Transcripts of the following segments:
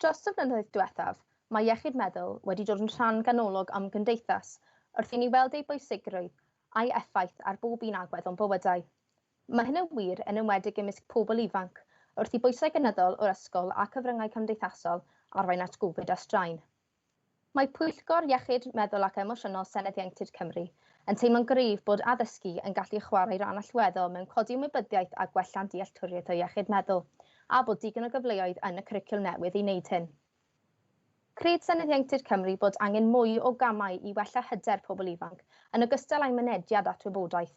Dros y flynyddoedd diwethaf, mae iechyd meddwl wedi dod yn rhan ganolog am gymdeithas wrth i ni weld ei bwysigrwydd a'i effaith ar bob un agwedd o'n bywydau. Mae hyn yn wir yn enwedig ymysg pobl ifanc wrth i bwysau gynyddol o'r ysgol a cyfryngau cymdeithasol arwain at gofid a straen. Mae Pwyllgor Iechyd, Meddwl ac Emosiynol Senedd Ieuenctid Cymru yn teimlo'n gryf bod addysgu yn gallu chwarae ran allweddol mewn codi ymwybyddiaeth a gwelliant dealltwriaeth o iechyd meddwl, a bod digon o gyfleoedd yn y cwricwlwm newydd i wneud hyn. Cred Senedd Ieuenctid Cymru bod angen mwy o gamau i wella hyder pobl ifanc yn ogystal â'i mynediad at wybodaeth.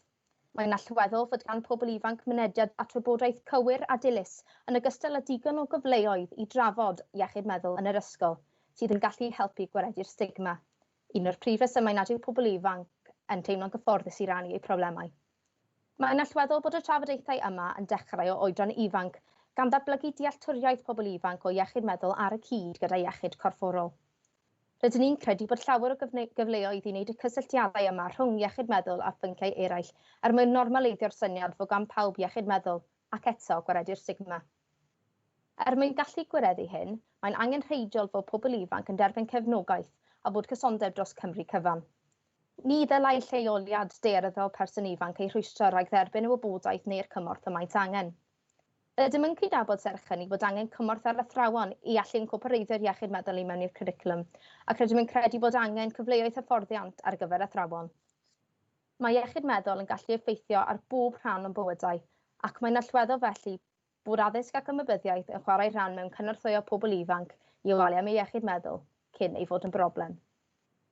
Mae'n allweddol fod gan pobl ifanc mynediad at wybodaeth cywir a dilys yn ogystal â digon o gyfleoedd i drafod iechyd meddwl yn yr ysgol, sydd yn gallu helpu gwaredu'r stigma. Un o'r prif resymau nad yw pobl ifanc yn teimlo'n gyfforddus i rannu eu problemau. Mae'n allweddol bod y trafodaethau yma yn dechrau o oedran ifanc, gan ddatblygu dealltwriaeth pobl ifanc o iechyd meddwl ar y cyd gyda iechyd corfforol. Rydyn ni'n credu bod llawer o gyfleoedd i wneud y cysylltiadau yma rhwng iechyd meddwl a phynciau eraill mwyn normaleidio'r syniad fod gan pawb iechyd meddwl ac eto gwaredu'r stigma. Mwyn gallu gwireddu hyn, mae'n angenrheidiol fod pobl ifanc yn derbyn cefnogaeth a bod cysondeb dros Cymru cyfan. Ni ddylai lleoliad daearyddol person ifanc ei rhwystro rhag dderbyn y wybodaeth neu'r cymorth y maent angen. Rydym yn cydnabod serch hynny bod angen cymorth ar athrawon i allu incorporeiddio'r iechyd meddwl i mewn i'r cwricwlwm, ac rydym yn credu bod angen cyfleoedd hyfforddiant ar gyfer athrawon. Mae iechyd meddwl yn gallu effeithio ar bob rhan o'n bywydau, ac mae'n allweddol felly bod addysg ac ymwybyddiaeth yn chwarae rhan mewn cynorthwyo pobl ifanc i ofalu am eu iechyd meddwl cyn ei fod yn broblem.